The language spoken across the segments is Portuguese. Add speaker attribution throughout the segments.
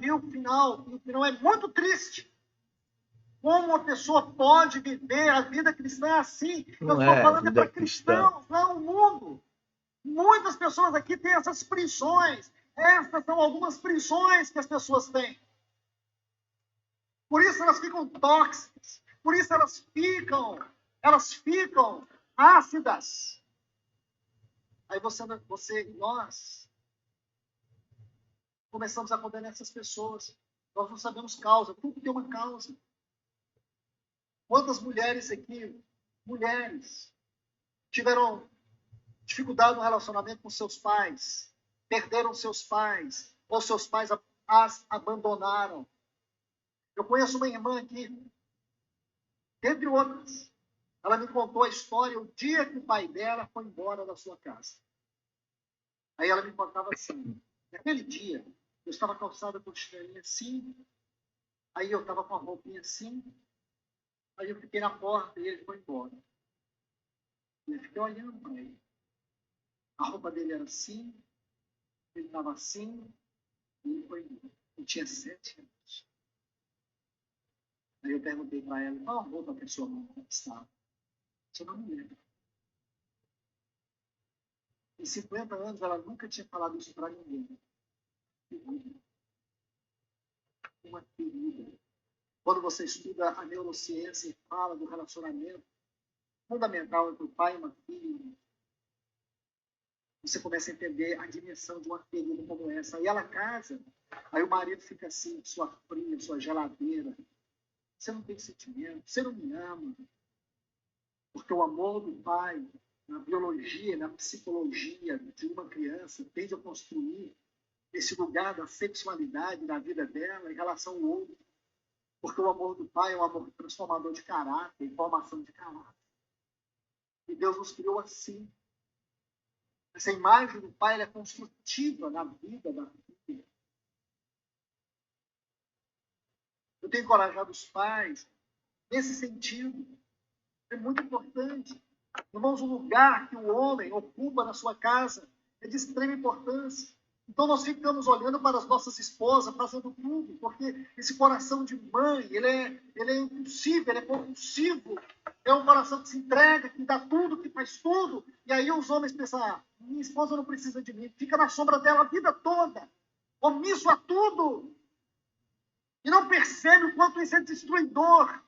Speaker 1: e o final é muito triste. Como uma pessoa pode viver a vida cristã assim?
Speaker 2: Não
Speaker 1: Eu estou
Speaker 2: é
Speaker 1: falando
Speaker 2: vida
Speaker 1: para cristãos, não o mundo. Muitas pessoas aqui têm essas prisões. Essas são algumas prisões que as pessoas têm. Por isso elas ficam tóxicas. Por isso elas ficam ácidas. Aí você e nós começamos a condenar essas pessoas. Nós não sabemos causa. Tudo tem uma causa. Quantas mulheres aqui, tiveram dificuldade no relacionamento com seus pais, perderam seus pais, ou seus pais as abandonaram. Eu conheço uma irmã aqui, dentre outras. Ela me contou a história o dia que o pai dela foi embora da sua casa. Aí ela me contava assim, naquele dia, eu estava calçada com chinelinha assim, aí eu estava com a roupinha assim, aí eu fiquei na porta e ele foi embora. E eu fiquei olhando para ele. A roupa dele era assim, ele estava assim, e ele foi embora. Eu tinha 7 anos. Aí eu perguntei para ela, qual a roupa que a sua mãe estava? Você não me lembra. Em 50 anos, ela nunca tinha falado isso para ninguém. Uma ferida. Quando você estuda a neurociência e fala do relacionamento fundamental entre o pai e uma filha, você começa a entender a dimensão de uma ferida como essa. Aí ela casa, aí o marido fica assim, sua fria, sua geladeira. Você não tem sentimento, você não me ama. Porque o amor do pai, na biologia, na psicologia de uma criança, tende a construir esse lugar da sexualidade na vida dela em relação ao outro. Porque o amor do pai é um amor transformador de caráter, formação de caráter. E Deus nos criou assim. Essa imagem do pai é construtiva na vida da filha. Eu tenho encorajado os pais nesse sentido. É muito importante. Irmãos, o lugar que o homem ocupa na sua casa é de extrema importância. Então nós ficamos olhando para as nossas esposas, fazendo tudo, porque esse coração de mãe, ele é impulsivo, ele é compulsivo. É um coração que se entrega, que dá tudo, que faz tudo. E aí os homens pensam, minha esposa não precisa de mim. Fica na sombra dela a vida toda, omisso a tudo. E não percebe o quanto isso é destruidor.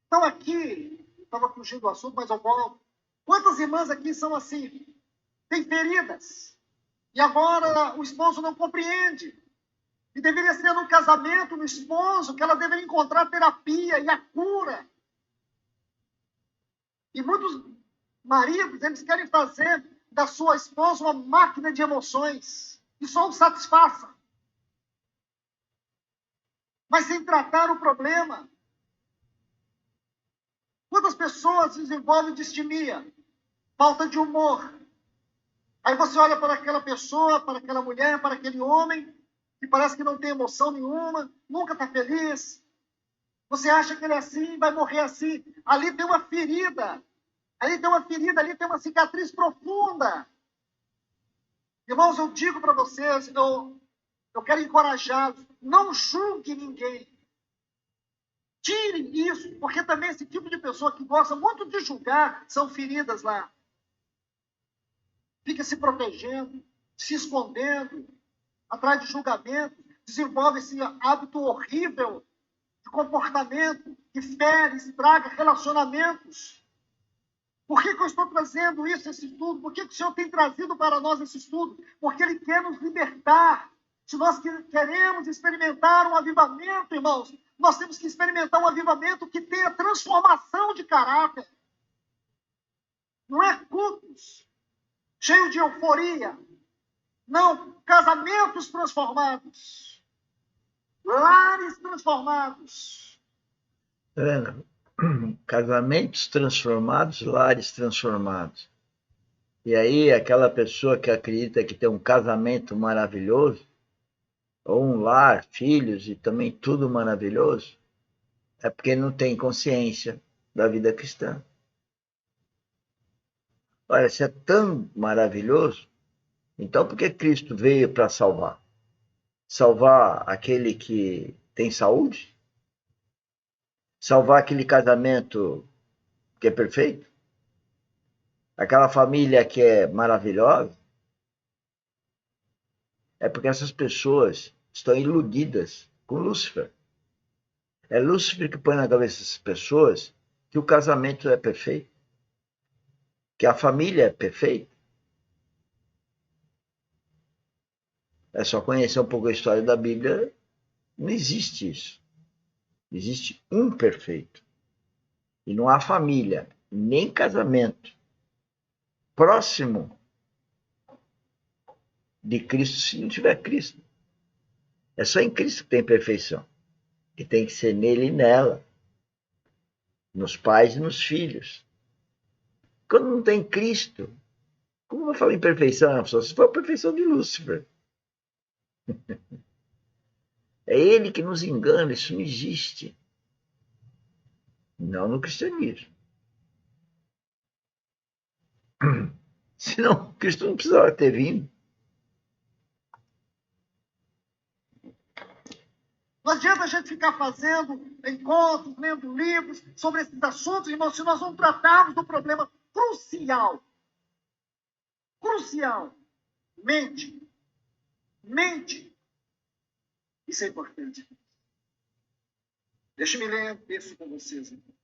Speaker 1: Então aqui, eu estava fugindo do assunto, mas eu volto. Quantas irmãs aqui são assim? Têm feridas. E agora o esposo não compreende. E deveria ser no casamento, no esposo, que ela deveria encontrar a terapia e a cura. E muitos maridos, eles querem fazer da sua esposa uma máquina de emoções. E só o satisfaça. Mas sem tratar o problema. Quantas pessoas desenvolvem distimia? Falta de humor. Aí você olha para aquela pessoa, para aquela mulher, para aquele homem, que parece que não tem emoção nenhuma, nunca está feliz. Você acha que ele é assim, vai morrer assim. Ali tem uma ferida. Ali tem uma ferida, ali tem uma cicatriz profunda. Irmãos, eu digo para vocês, eu quero encorajá-los, não julgue ninguém. Tirem isso, porque também esse tipo de pessoa que gosta muito de julgar, são feridas lá. Fica se protegendo, se escondendo, atrás de julgamento, desenvolve esse hábito horrível de comportamento que fere, estraga relacionamentos. Por que eu estou trazendo esse estudo? Por que o Senhor tem trazido para nós esse estudo? Porque Ele quer nos libertar. Se nós queremos experimentar um avivamento, irmãos, nós temos que experimentar um avivamento que tenha transformação de caráter. Não é cultos cheio de euforia. Não, casamentos transformados. Lares transformados.
Speaker 2: Tá vendo? Casamentos transformados, lares transformados. E aí, aquela pessoa que acredita que tem um casamento maravilhoso, ou um lar, filhos e também tudo maravilhoso, é porque não tem consciência da vida cristã. Olha, se é tão maravilhoso, então por que Cristo veio para salvar? salvar aquele que tem saúde? Salvar aquele casamento que é perfeito? Aquela família que é maravilhosa? É porque essas pessoas estão iludidas com Lúcifer. É Lúcifer que põe na cabeça dessas pessoas que o casamento é perfeito, que a família é perfeita. É só conhecer um pouco a história da Bíblia, não existe isso. Existe um perfeito. E não há família, nem casamento próximo de Cristo se não tiver Cristo. É só em Cristo que tem perfeição. E tem que ser nele e nela, nos pais e nos filhos. Quando não tem Cristo, como eu vou falar em perfeição? Só se for a perfeição de Lúcifer. É ele que nos engana, isso não existe. Não no cristianismo. Senão, Cristo não precisava ter vindo.
Speaker 1: Não adianta a gente ficar fazendo encontros, lendo livros sobre esses assuntos, irmãos, se nós não tratarmos do problema crucial. Crucial. Mente. Mente. Isso é importante. Deixe-me ler um texto com vocês. Então.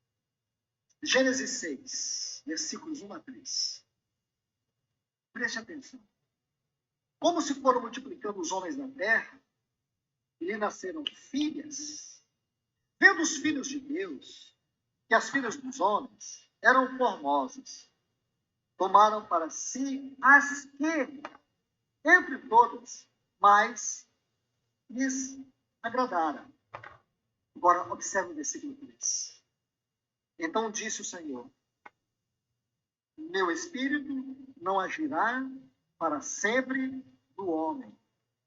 Speaker 1: Gênesis 6, versículos 1 a 3. Preste atenção. Como se foram multiplicando os homens na terra, e lhe nasceram filhas, vendo os filhos de Deus, que as filhas dos homens eram formosas, tomaram para si as que, entre todas, mais lhes agradaram. Agora, observe o versículo 3. Então disse o Senhor, meu espírito não agirá para sempre do homem,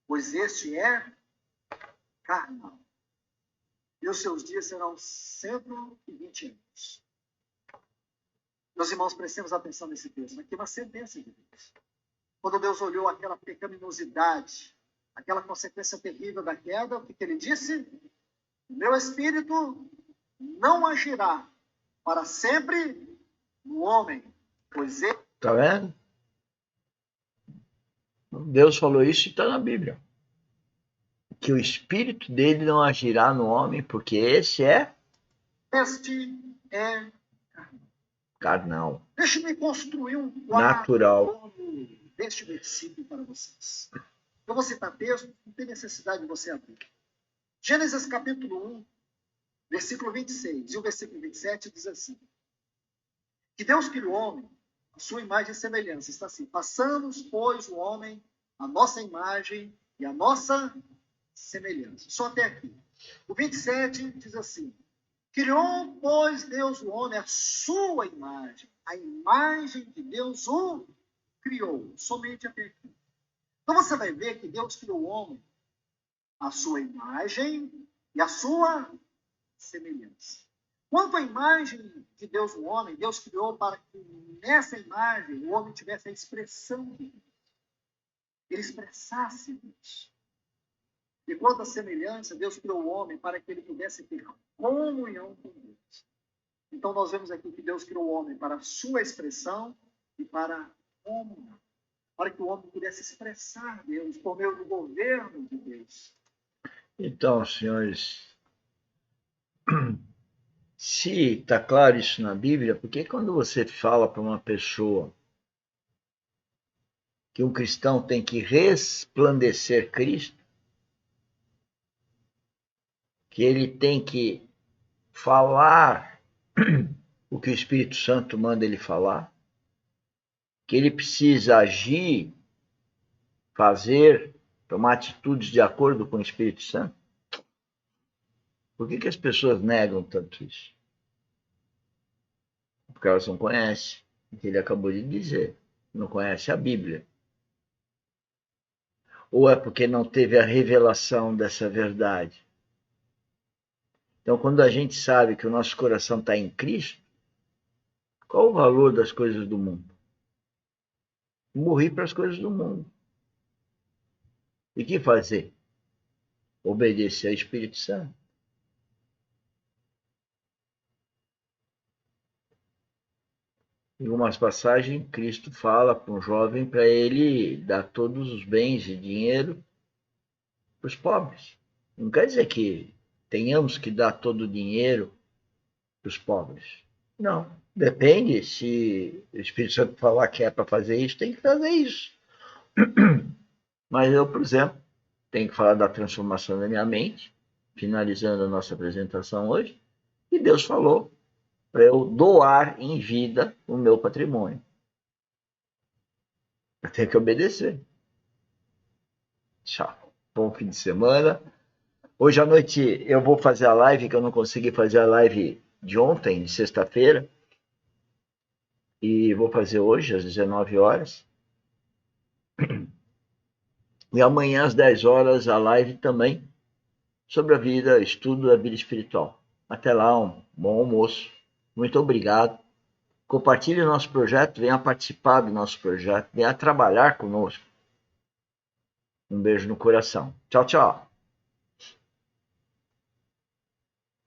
Speaker 1: pois este é carnal. E os seus dias serão 120 anos. Meus irmãos, prestemos atenção nesse texto. Aqui é uma sentença de Deus. Quando Deus olhou aquela pecaminosidade, aquela consequência terrível da queda, o que ele disse? Meu espírito não agirá para sempre no homem, pois ele...
Speaker 2: Tá vendo? Deus falou isso e está na Bíblia. Que o espírito dele não agirá no homem, porque esse é carnal.
Speaker 1: Deixe-me construir um
Speaker 2: natural
Speaker 1: deste versículo para vocês. Eu vou citar texto, não tem necessidade de você abrir. Gênesis capítulo 1, versículo 26 e o versículo 27 diz assim: que Deus criou o homem, a sua imagem e semelhança. Está assim: façamos, pois, o homem a nossa imagem e a nossa semelhança. Só até aqui. O 27 diz assim: criou, pois, Deus o homem a sua imagem. A imagem de Deus o criou. Somente até aqui. Então você vai ver que Deus criou o homem a sua imagem e a sua semelhança. Quanto à imagem de Deus no homem, Deus criou para que nessa imagem o homem tivesse a expressão de Deus. Ele expressasse Deus. E quanto à semelhança, Deus criou o homem para que ele pudesse ter comunhão com Deus. Então nós vemos aqui que Deus criou o homem para a sua expressão e para a comunhão. Para que o homem pudesse expressar Deus por meio do governo de Deus.
Speaker 2: Então, senhores, se está claro isso na Bíblia, porque quando você fala para uma pessoa que um cristão tem que resplandecer Cristo, que ele tem que falar o que o Espírito Santo manda ele falar, que ele precisa agir, fazer, tomar atitudes de acordo com o Espírito Santo? Por que as pessoas negam tanto isso? Porque elas não conhecem o que ele acabou de dizer, não conhecem a Bíblia. Ou é porque não teve a revelação dessa verdade? Então, quando a gente sabe que o nosso coração está em Cristo, qual o valor das coisas do mundo? Morri para as coisas do mundo. E o que fazer? obedecer ao Espírito Santo. Em algumas passagens, Cristo fala para um jovem para ele dar todos os bens e dinheiro para os pobres. Não quer dizer que tenhamos que dar todo o dinheiro para os pobres. Não. Depende, se o Espírito Santo falar que é para fazer isso, tem que fazer isso. Mas eu, por exemplo, tenho que falar da transformação da minha mente, finalizando a nossa apresentação hoje, e Deus falou para eu doar em vida o meu patrimônio. Eu tenho que obedecer. Tchau. Bom fim de semana. Hoje à noite eu vou fazer a live, que eu não consegui fazer a live de ontem, de sexta-feira. E vou fazer hoje, às 19 horas. E amanhã, às 10 horas, a live também sobre a vida, estudo da vida espiritual. Até lá, um bom almoço. Muito obrigado. Compartilhe o nosso projeto, venha participar do nosso projeto, venha trabalhar conosco. Um beijo no coração. Tchau, tchau.